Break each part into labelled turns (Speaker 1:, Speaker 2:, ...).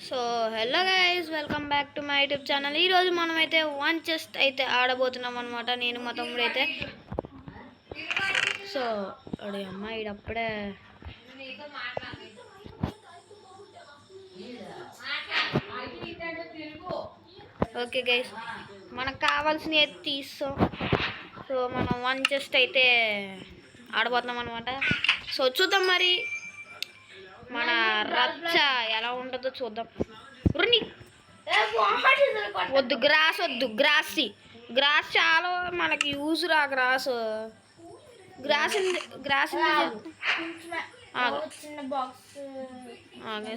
Speaker 1: So hello guys, welcome back to my YouTube channel. ఈరోజు మనమైతే one chest అయితే ఆడబోతున్నాం అనమాట. నేను మా తమ్ముడు అయితే. సో అడే అమ్మాయి అప్పుడే ఓకే గైస్, మనకు కావాల్సినవి అయితే తీస్తాం. సో మనం వన్ చెస్ట్ అయితే ఆడబోతున్నాం అనమాట. సో చూద్దాం మరి మన రచ్చ ఎలా ఉంటుందో చూద్దాం. వద్దు గ్రాస్, గ్రాస్ చాలా మనకి యూజ్ రా. గ్రాస్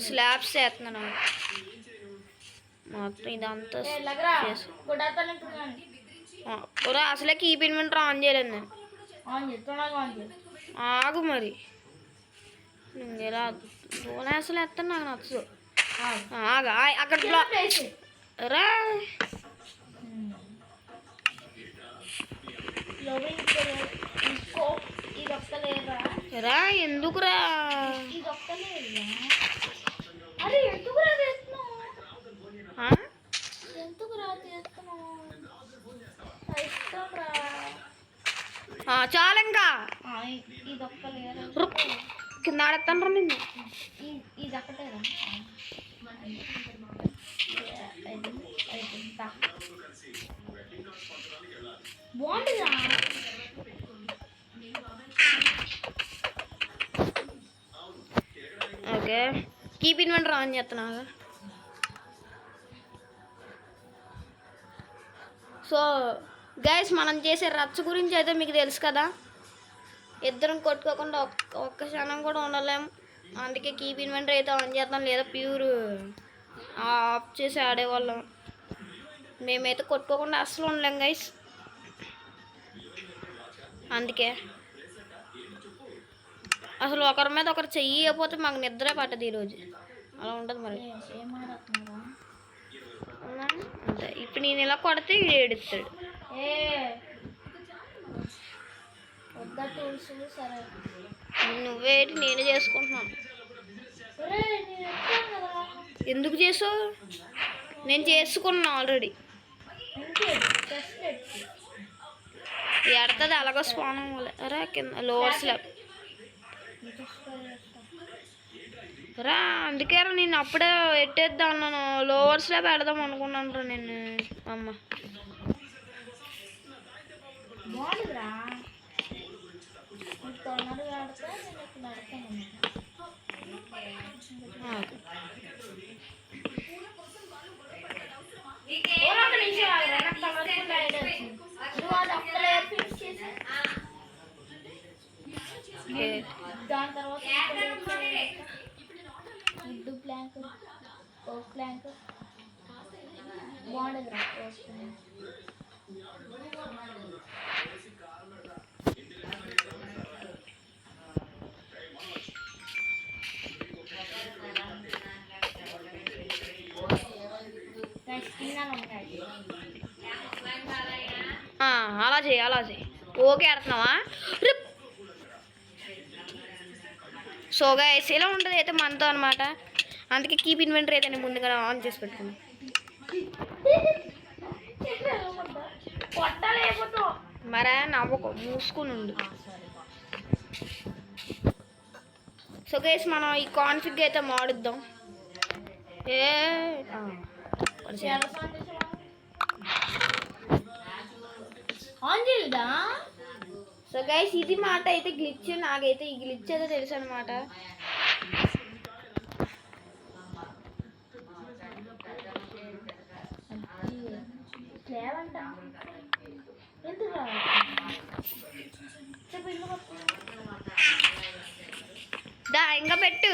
Speaker 1: స్లాబ్స్ వేస్తున్నాను మొత్తం ఇదంతా. అసలే కీప్ ఇన్వెంటర్ ఆన్ చేయలేదు నేను. ఆగు మరి, ఇలా అసలు ఎత్తాను, నాకు నచ్చదు. అక్కడ రా రా, ఎందుకురా చాలా ఇంకా కింద ఆడతాను రా నిన్ను. బాగుంటుందా? ఓకే, కీప్ ఇన్వెంటర్ ఆన్ చేస్తున్నా. సో గైస్, మనం చేసే రచ్చ గురించి అయితే మీకు తెలుసు కదా. ఇద్దరం కొట్టుకోకుండా ఒక్క క్షణం కూడా ఉండలేము. అందుకే కీప్ ఇన్వెంటర్ అయితే ఆన్ చేద్దాం, లేదా ప్యూర్ ఆఫ్ చేసి ఆడేవాళ్ళం. మేమైతే కొట్టుకోకుండా అస్సలు ఉండలేం గైస్. అందుకే అసలు ఒకరి మీద ఒకరు చెయ్యకపోతే మాకు నిద్రే పట్టదు ఈరోజు. అలా ఉంటుంది మరి. అంతే, ఇప్పుడు నేను ఇలా కొడితే వీడు ఏడుస్తాడు. నువ్వేటి నేనే చేసుకుంటున్నాను. ఎందుకు చేసావు? నేను చేసుకున్నా ఆల్రెడీ. ఎడతది అలాగో స్పానం రా కింద లోవర్ స్లాబ్ రా. అందుకే రా నేను అప్పుడే ఎట్టేద్దాం అన్నాను. లోవర్ స్లాబ్ పెడదాం అనుకున్నాను రా నేను. అమ్మ దాని తర్వాత ప్లాంక్ ప్లాంక్ బాగుండదు. అలా చేయి, అలా చేయి. ఓకే ఆడుతున్నావా? సో గైస్, ఇలా ఉంటుంది అయితే మనతో అనమాట. అందుకే కీప్ ఇన్వెంటరీ అయితే నేను ముందుగా ఆన్ చేసి పెట్టుకున్నాను. మరా నవ్వకు, మూసుకుని ఉండు. సో గైస్, మనం ఈ కాన్ఫిగ్ అయితే మాడుద్దాం. సో గైస్, ఇది మాట అయితే గ్లిచ్. నాకైతే ఈ గ్లిచ్ అయితే తెలుసు అనమాట. దా ఇంకా పెట్టు.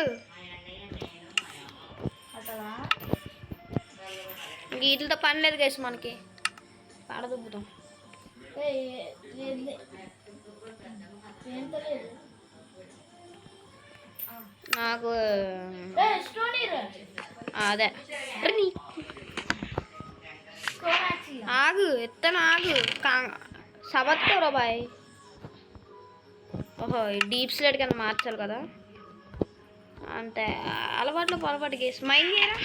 Speaker 1: వీటితో పని లేదు గైస్, మనకి పాడదుబ్బుతాం. నాకు అదే ఆగు, ఎత్తను ఆగు. సబత్కోరా బాయ్. ఓహో, డీప్ స్లైడ్ కింద మార్చాలి కదా. అంతే, అలవాట్లో పొరపాటు గేసి మైండ్ చేయరా.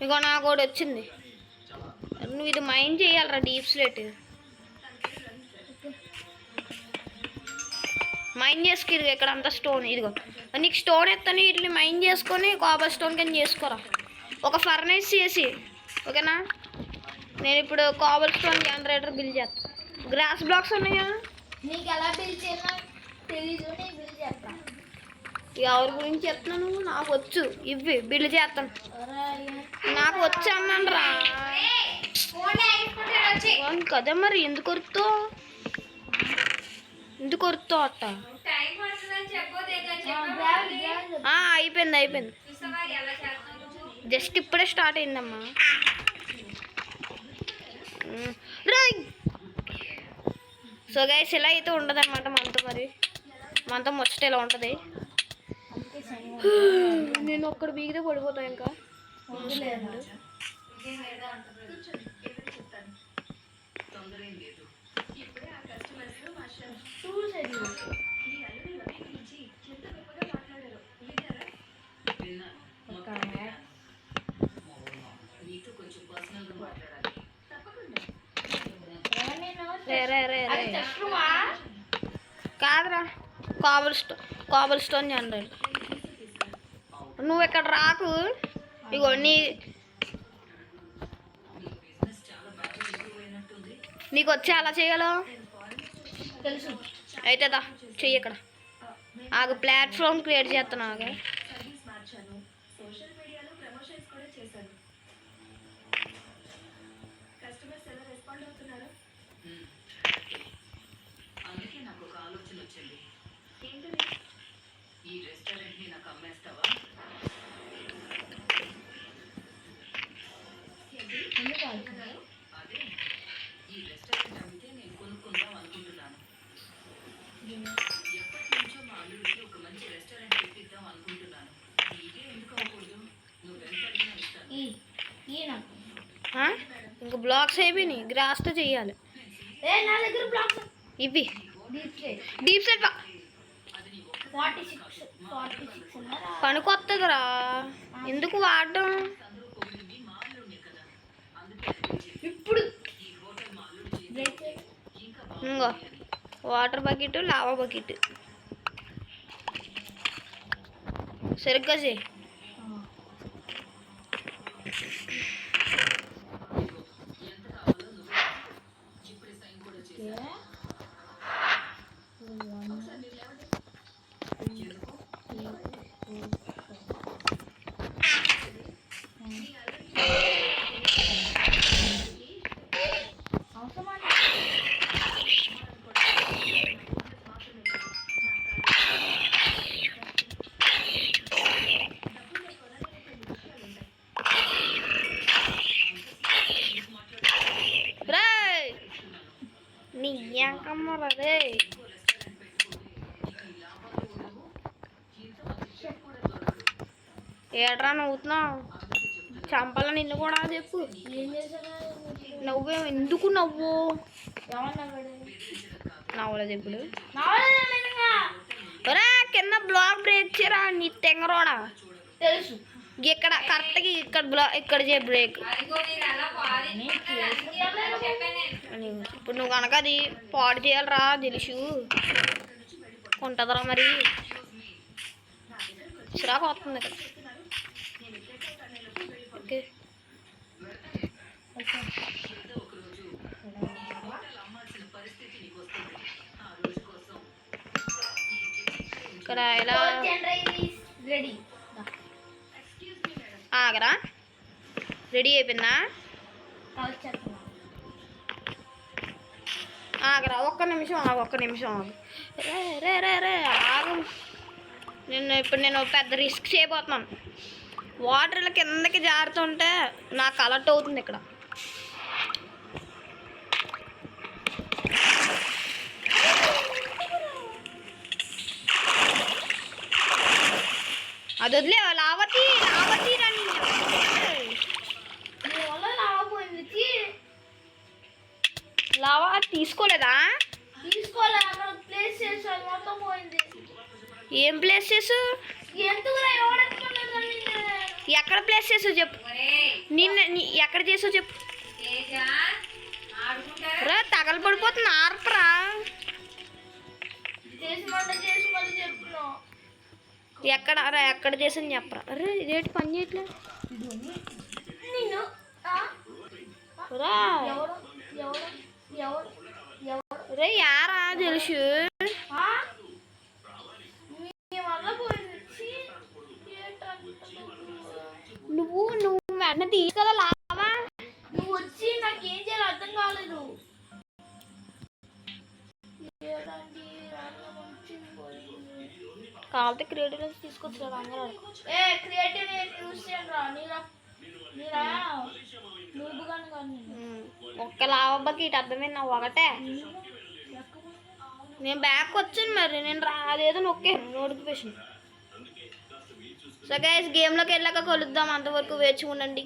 Speaker 1: ఇగో నాకు ఒకటి వచ్చింది. నువ్వు ఇది మైండ్ చేయాలరా, డీప్ స్లేట్ మైండ్ చేసుకు. ఇక్కడ అంతా స్టోన్. ఇదిగో నీకు స్టోన్ ఎత్తని వీటిని మైండ్ చేసుకొని కాపర్ స్టోన్ కింద చేసుకోరా. ఒక ఫర్నేస్ చేసి, ఓకేనా? నేను ఇప్పుడు కాపర్ స్టోన్ జనరేటర్ బిల్ చేస్తాను. గ్రాస్ బ్లాక్స్ ఉన్నాయా?
Speaker 2: నీకు ఎలా బిల్ చేయాలో తెలీదు, నేను బిల్ చేస్తాను.
Speaker 1: ఎవరి గురించి చెప్తున్నాను? నాకు వచ్చు, ఇవి బిల్ చేస్తాను. నాకు వచ్చి అన్నాను రా కదా. మరి ఎందుకు వరుతావు? ఎందుకు వరుతావు అట్ట? అయిపోయింది. జస్ట్ ఇప్పుడే స్టార్ట్ అయిందమ్మా. సో గైస్, ఇలా అయితే ఉండదు అనమాట మనతో. మరి మనతో ముచ్చట ఇలా ఉంటుంది. నేను ఒక్కడ బీగితే పడిపోతాను ఇంకా. కాదురా, కాబుల్ స్టోన్ జనరేటర్. నువ్వు ఇక్కడ రాకు. ఇగో నీకు వచ్చి అలా చేయగల
Speaker 2: తెలుసు.
Speaker 1: అయితేదా చెయ్యి. ఇక్కడ ఆగ ప్లాట్ఫామ్ క్రియేట్ చేస్తాను. ఆగ ఇంక బ్లాక్స్ అయిపోయినాయి. గ్రాస్తో చెయ్యాలి. ఇవి డీప్ సెట్ పనికొస్తుందిరా. ఎందుకు వాడడం?
Speaker 2: ఇప్పుడు
Speaker 1: ఇంకో వాటర్ బకెట్, లావా బకెట్ సరిగ్గా చేయి. రే ఏడ్రా నవ్వుతున్నావు? చంపాల నిన్ను కూడా చెప్పు. నవ్వే ఎందుకు నవ్వు? నవ్వలేదు ఇప్పుడు. కింద బ్లాక్ బ్రేక్ చేయరా నీ తెంగరోడా.
Speaker 2: తెలుసు.
Speaker 1: ఇక్కడ కరెక్ట్గా ఇక్కడ చే బ్రేక్. ఇప్పుడు నువ్వు కనుక అది పాడు చేయాలరా, తెలుసు ఉంటుందిరా. మరి చిరాకు వస్తుంది ఇక్కడ. ఓకే, ఇక్కడ ఎలా ఆగరా? రెడీ అయిపోయిందా? ఆగరా, ఒక్క నిమిషం ఆగు. రే ఆగు. నేను పెద్ద రిస్క్ చేయబోతున్నాను. వాటర్ల కిందకి జారుతుంటే నాకు అలర్ట్ అవుతుంది ఇక్కడ. అది వదిలే. లావతి రాని లావా తీసుకోలేదా?
Speaker 2: తీసుకోలే, అక్కడ ప్లేస్ చేసాను, మొత్తం పోయింది.
Speaker 1: ఏం ప్లేస్ చేసు?
Speaker 2: ఎందుకురా ఎవడెత్తుకున్నాడు నిన్ను?
Speaker 1: ఎక్కడ ప్లేస్ చేసావు చెప్పు. ఎక్కడ చేసావు చెప్పు. రా తగల పడిపోతుంది ఆర్పరా.
Speaker 2: చేసి మళ్ళీ చెప్తున్నావు.
Speaker 1: ఎక్కడ రా ఎక్కడ చేసాను చెప్పరా. అరే ఇదేంటి పని చేయట్లే.
Speaker 2: నిన్ను ఆ?
Speaker 1: రా
Speaker 2: ఎవడు ఎవడు ఎవడు ఎవడు
Speaker 1: రే యారా తెలుసు.
Speaker 2: ఆ? మీ వల్ల పోయింది.
Speaker 1: నువ్వు వెంటనే తీసుకెళ్ళా లావా.
Speaker 2: నువ్వు వచ్చి నాకేం చేయాలో అర్థం కాలేదు.
Speaker 1: కావాలంటే క్రియేటివ్ తీసుకొచ్చు కదా అందరూ.
Speaker 2: ఏ క్రియేటివ్ యూస్ చేయండి రా. నీరా నువ్వు కానీ కానీ
Speaker 1: ఒక్క లావబ్బకి ఇటు అర్థమైంది నా ఒకటే. నేను బ్యాక్ వచ్చాను మరి నేను రాలేదు నొక్కాను నోటిఫికేషన్. సో గైస్ గేమ్లోకి వెళ్ళాక కలుద్దాం, అంతవరకు వేచి ఉండండి.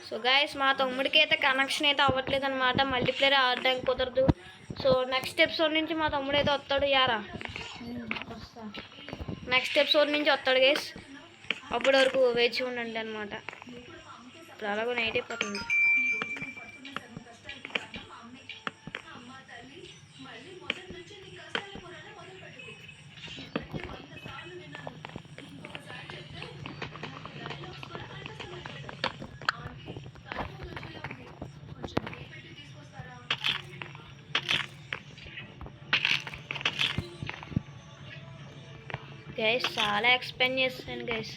Speaker 1: సో గైస్ మా తమ్ముడికి అయితే కనెక్షన్ అయితే అవ్వట్లేదు అనమాట, మల్టీప్లేయర్ ఆడడానికి కుదరదు. సో నెక్స్ట్ ఎపిసోడ్ నుంచి మా తమ్ముడు అయితే వస్తాడు యారా. నెక్స్ట్ ఎపిసోడ్ నుంచి వస్తాడు గైస్, అప్పటి వరకు వేచి ఉండండి అనమాట. ఇప్పుడు అలాగో నైట్ అయిపోతుంది. గైస్ చాలా ఎక్స్పెండ్ చేస్తాను గైస్.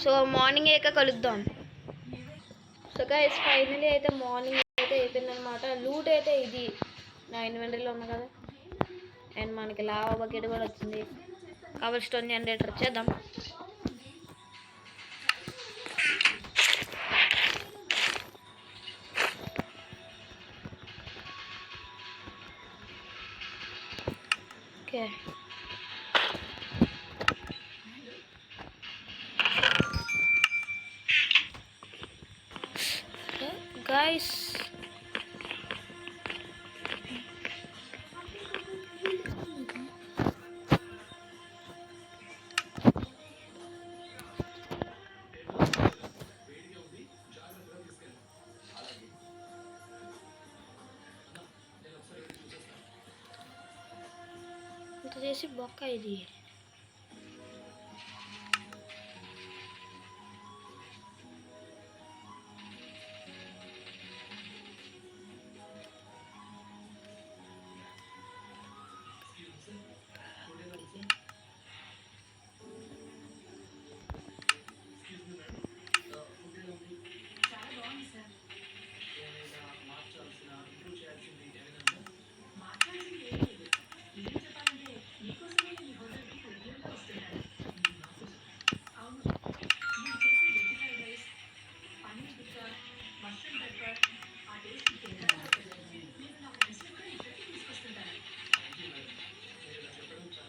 Speaker 1: సో మార్నింగ్ అయ్యాక కలుద్దాం. సో గైస్ ఫైనలీ అయితే మార్నింగ్ అయితే అయిపోయింది అనమాట. లూట్ అయితే ఇది నా ఇన్వెంటరీలో ఉంది కదా, అండ్ మనకి లావా బకెట్ కూడా వచ్చింది. కవర్ స్టోన్ జనరేటర్ చేద్దాం. ఓకే guys, ఇంత చేసి బొక్క ఇది.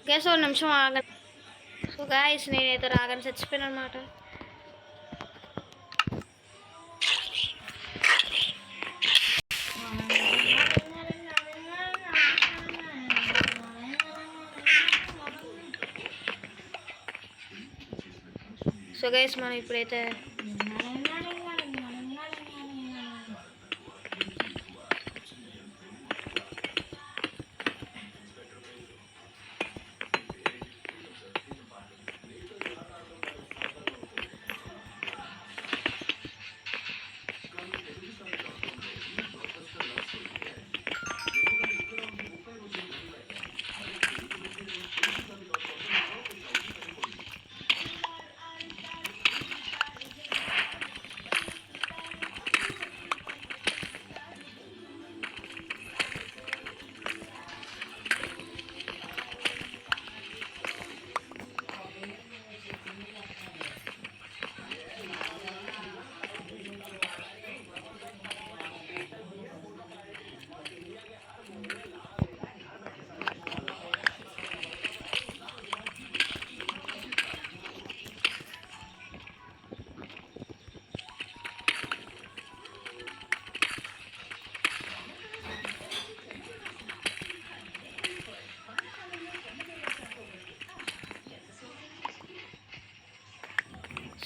Speaker 1: గైస్ ఒక నిమిషం ఆగండి. సో గైస్ నేనైతే రాగానే చచ్చిపోయాను అనమాట. సో గైస్ మనం ఇప్పుడైతే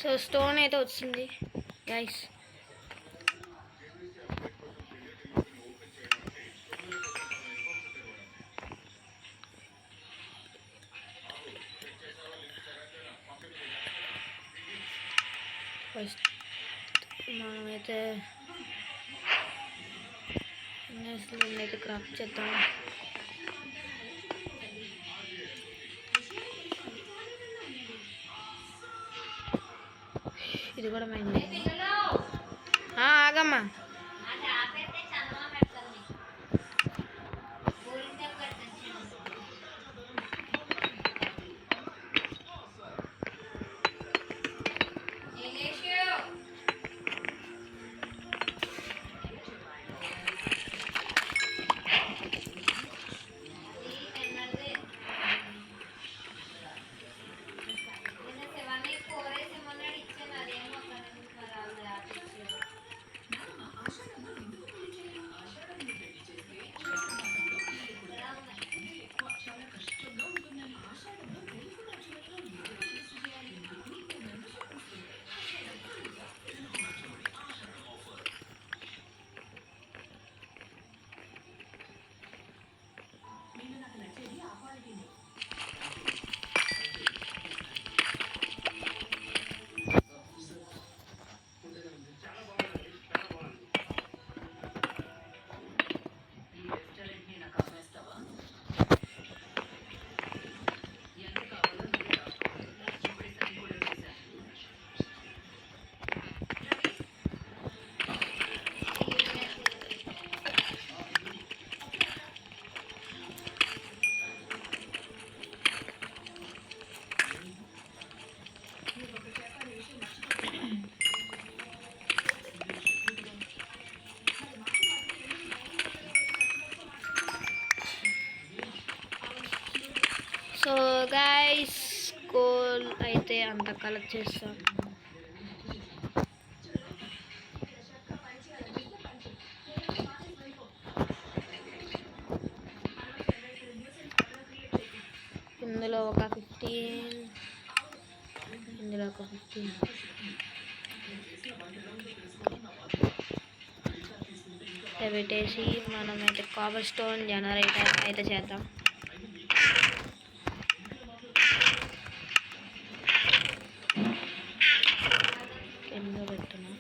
Speaker 1: సో స్టోన్ అయితే వచ్చింది గైస్. ఫస్ట్ మనమైతే అయితే క్రాఫ్ట్ చేద్దాం. ఇది కూడా మైండ్ ఆగమ్మా. సో గైస్ కోల్ అయితే అంత కలెక్ట్ చేస్తాం. ఇందులో ఒక 15, ఇందులో ఒక 15 పెట్టేసి మనమైతే కాబల్ స్టోన్ జనరేటర్ అయితే చేద్దాం. కింద పెట్టున్నాం.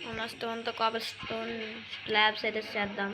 Speaker 1: మన స్టోన్తో కాబల్ స్టోన్ స్లాబ్స్ అయితే చేద్దాం.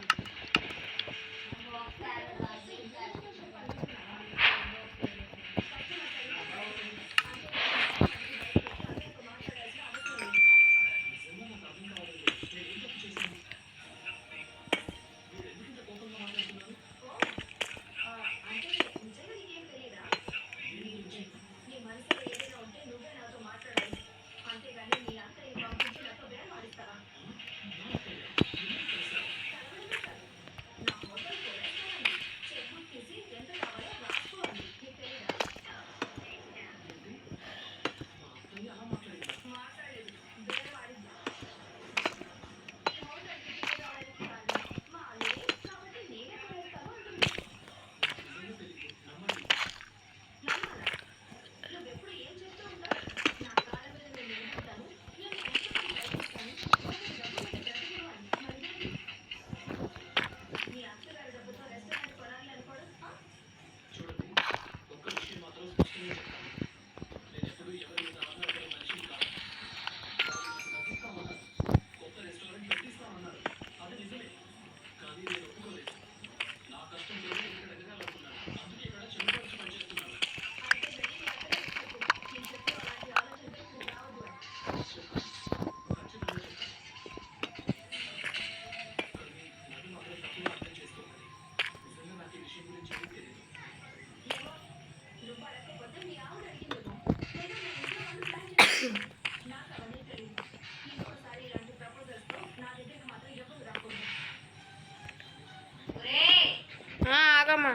Speaker 1: ఆగమ్మా.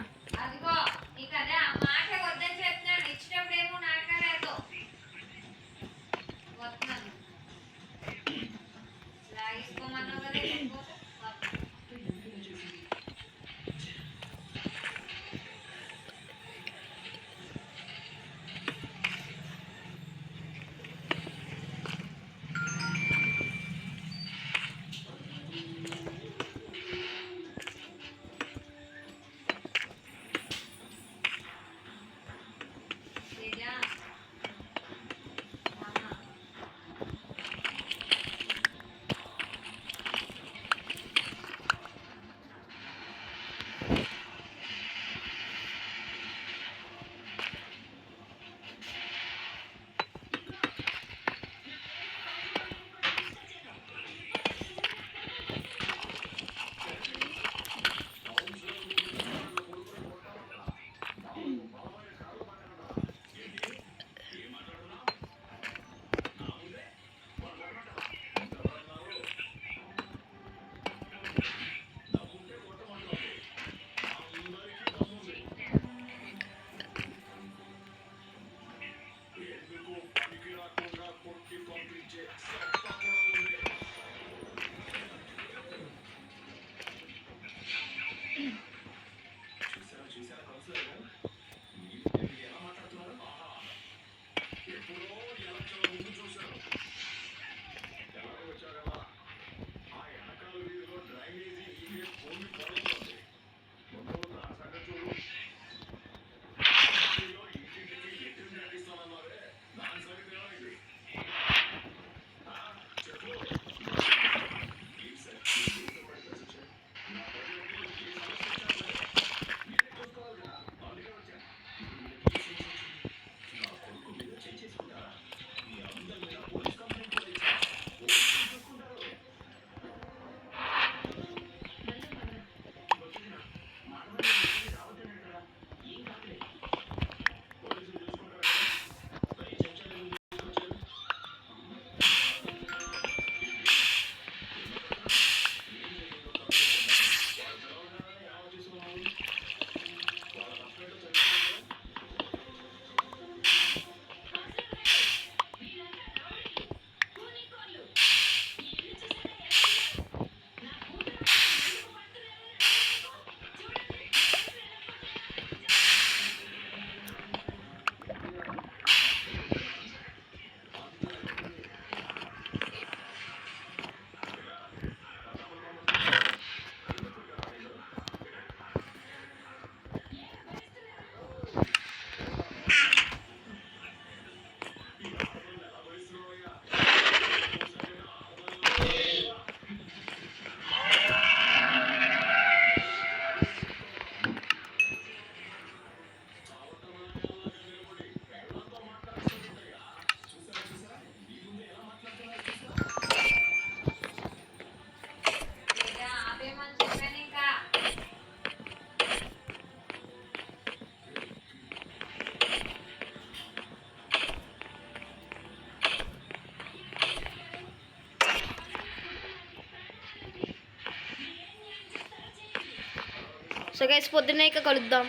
Speaker 1: సో గైస్ పొద్దున్నే ఇక కలుద్దాం.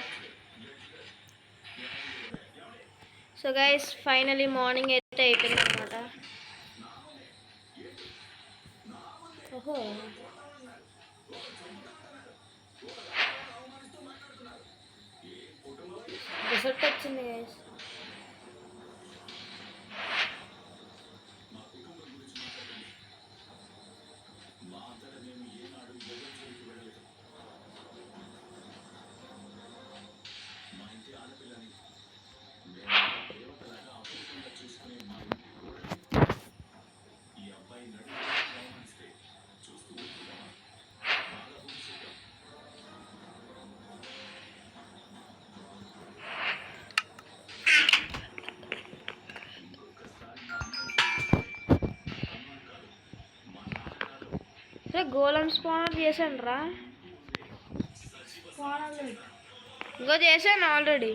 Speaker 1: సో గైస్ ఫైనలీ మార్నింగ్ అయితే అయిపోయింది అనమాట. ఓహో రిజల్ట్ వచ్చింది గైస్. గోళం స్పానర్ చేశాను రా. ఇంకో చేశాను ఆల్రెడీ.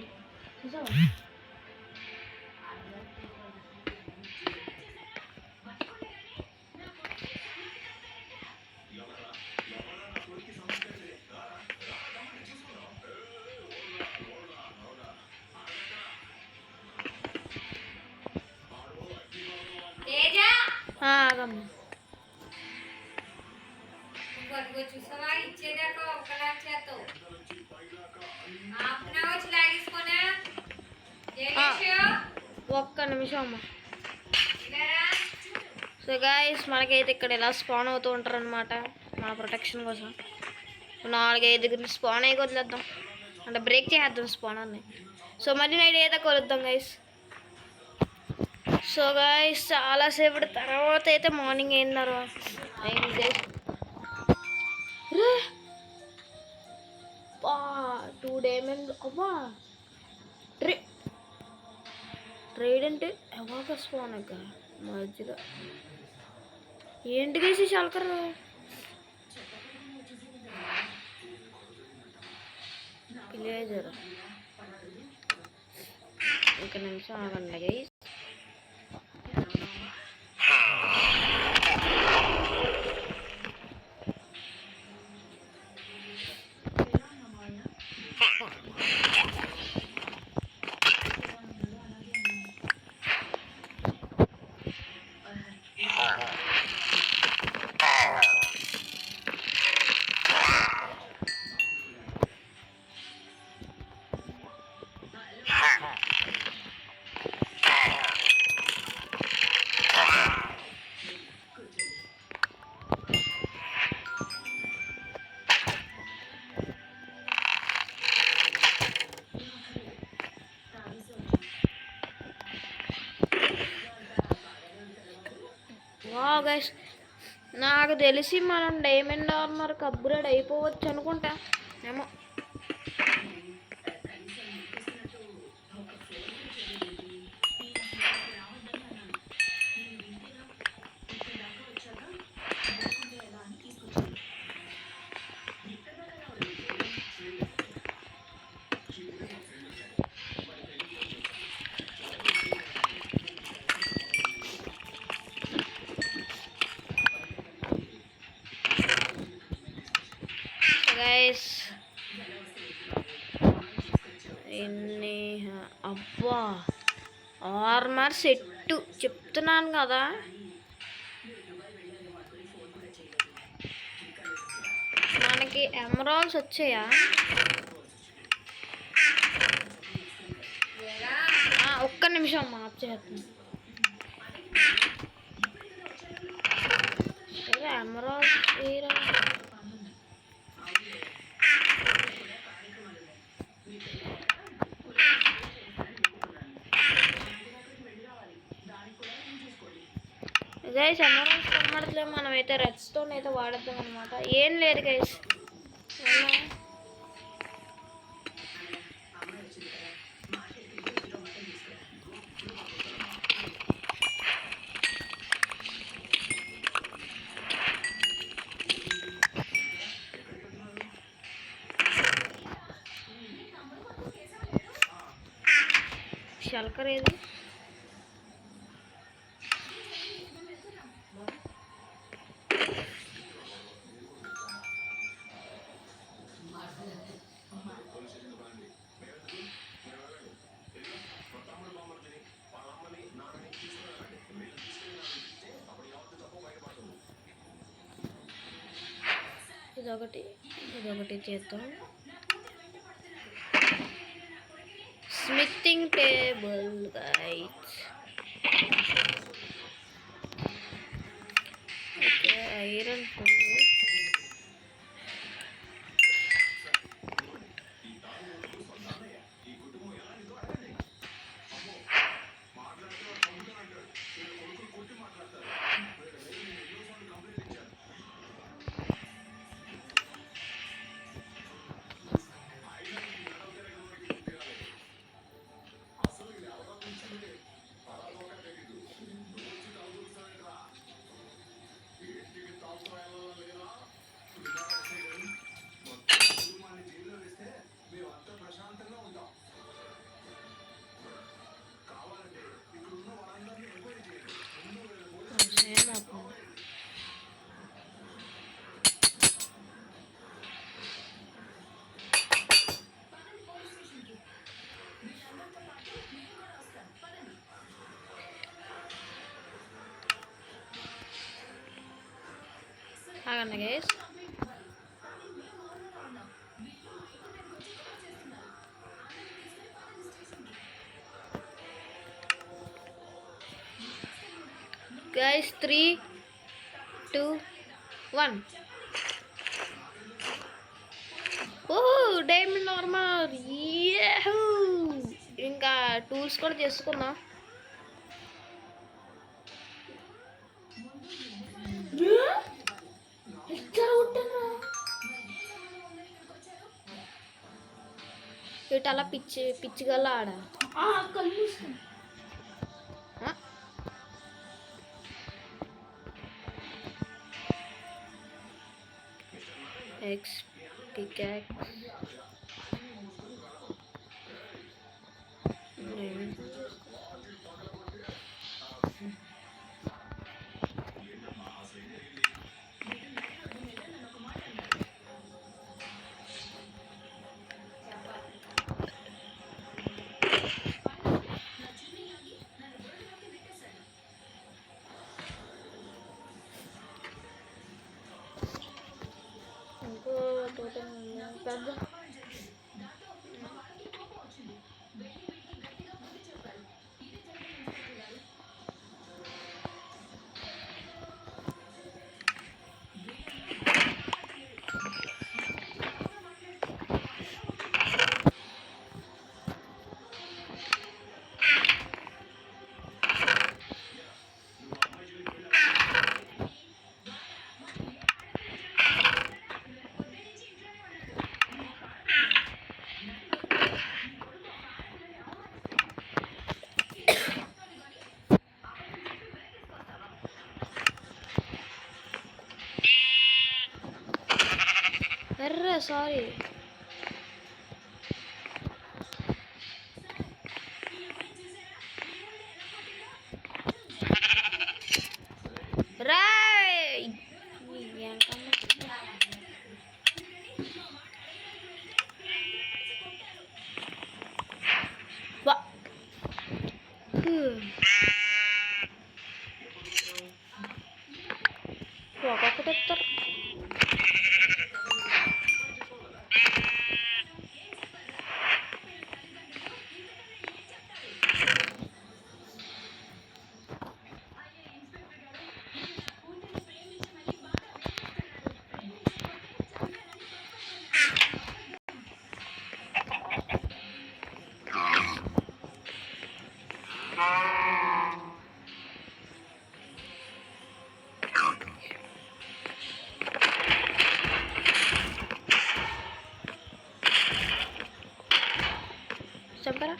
Speaker 1: ఆగమ్మ
Speaker 3: చూసావా ఇచ్చేదాకా ఒకలా చేస్తావు వచ్చి లాగేసుకున్నా
Speaker 1: ఒక్క నిమిషం అమ్మ. సో గాయస్ మనకైతే ఇక్కడ ఇలా స్పాన్ అవుతూ ఉంటారు అనమాట మన ప్రొటెక్షన్ కోసం. 4-5 స్పాన్ అయ్యి వదిలేద్దాం, అంటే బ్రేక్ చేసేద్దాం స్పానర్ని. సో మళ్ళీ నైట్ అయితే కొలుద్దాం గైస్. సో గైస్ చాలాసేపటి తర్వాత అయితే మార్నింగ్ అయిన తర్వాత అయింది. 2 డైమండ్ అబ్బా. ట్రేడ్ అంటే ఎవాక స్పాన్ అక్క మధ్యలో ఏంటి వేసి చాలకర్రా. విలేజర్ ఒక నిమిషం ఆగండి గైస్. గైస్ నాకు తెలిసి మనం డైమండ్ ఆర్మర్కి అప్గ్రేడ్ అయిపోవచ్చు అనుకుంటా ఏమో. గైస్ ఎన్ని అబ్బా ఆర్మర్ సెట్టు చెప్తున్నాను కదా. మనకి ఎమరాల్డ్స్ వచ్చాయా? ఒక్క నిమిషం ఆఫ్ చేస్తాను. సరే ఎమరాల్డ్స్ గైస్ ఎమరాల్డ్స్ కనబడట్లేదు. మనమైతే రెడ్ స్టోన్ అయితే వాడద్దాం అనమాట. ఏం లేదు గైస్, షల్కర్ ఏది? ఇదొకటి చేద్దాం. Smithing table guys. Okay, iron ఉంది. ఆగండి గైస్. గైస్ 3, 2, 1. Diamond armour. ఇంకా టూల్స్ కూడా తీసుకున్నాం. ఇటు అలా పిచ్చిగల్లా ఆడ ఎక్స్ పికాక్స్. పెద్ద సారీ. రాయ్ ఒక్కొక్కటి ఇస్తారు. చంపరా.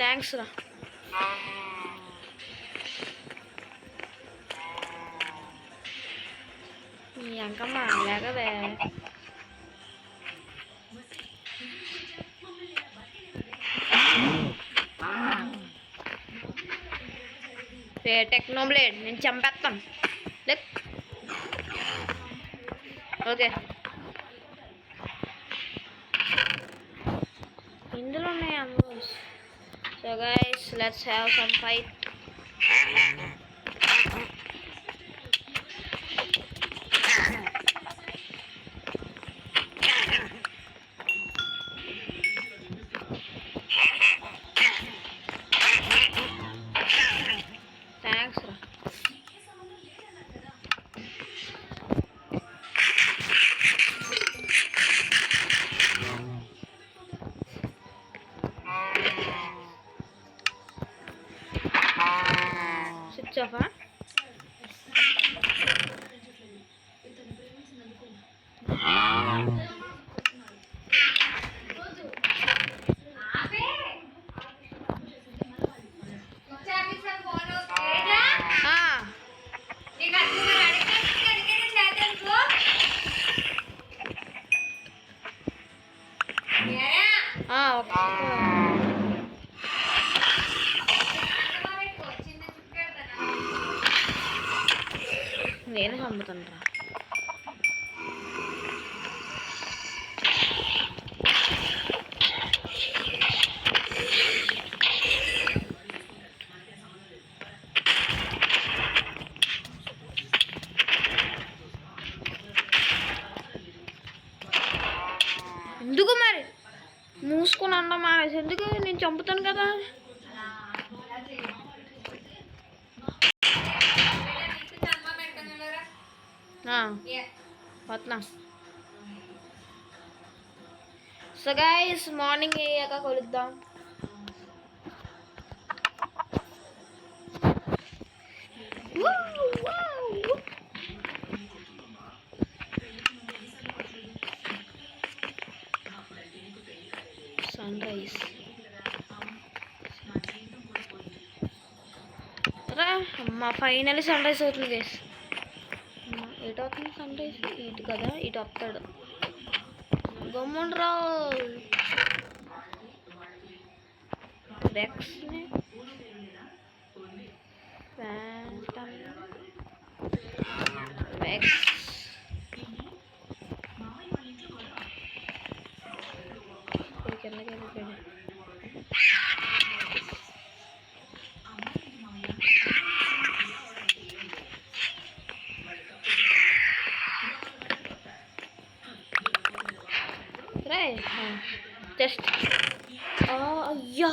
Speaker 1: థ్యాంక్స్ రా. నీ అంకమ్మ లేకవే. టెక్నోబ్లేడ్ నేను చంపేస్తాను. లెక్ ఓకే, ఇందులో ఉన్నాయి ammos. So guys let's have some fight. Thanks రా. Switch off.
Speaker 3: ఆపే వచ్చాపిసా ఫోన్ తేజా నీకు అసలు అడిగేది చేతనుకో ఏరా
Speaker 1: ఓకే.
Speaker 3: చిన్న చుక్కెడతానా
Speaker 1: నేను చంపుతాను రా. ఎందుకు మరి మూసుకొని అన్న మానేసి, ఎందుకు? నేను చంపుతాను కదా.
Speaker 3: నీకు చంప పెడతానురా
Speaker 1: వస్తున్నా. సో గైస్ మార్నింగ్ అయ్యాక కలుద్దాం. సన్ రైజ్ రా అమ్మ, ఫైనల్లీ సన్ రైజ్ అవుతుంది గైస్. ఎటు అవుతుంది సన్ రైజ్? ఇటు కదా, ఇటు వస్తాడు. గమ్మున రా. రెక్స్ని ఫ్యాంటమ్ రెక్స్ కిందకి వెళ్ళిపోయాడు. రే జస్ట్ అయ్యా,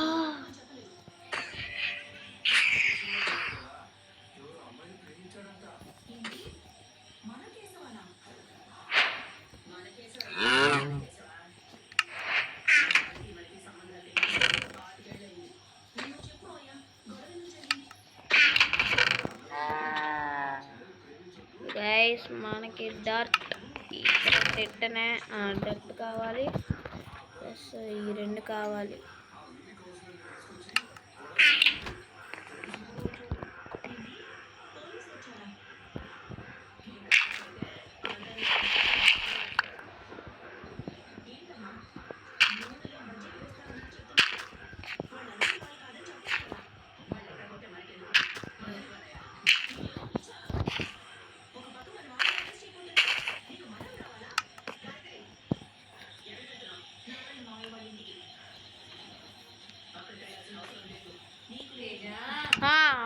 Speaker 1: గైస్ మనకి డర్ట్ పెట్టనే డర్ట్ కావాలి, ప్లస్ ఈ రెండు కావాలి.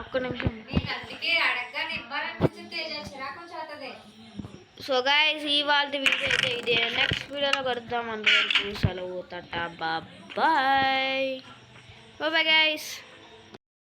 Speaker 1: ఒక్క నిమిషం. సో గైస్ ఇవాళ వీడియో అయితే ఇదే. నెక్స్ట్ వీడియోలో కలుద్దాం. అందరికీ సెలవు. Tata bye bye bye guys.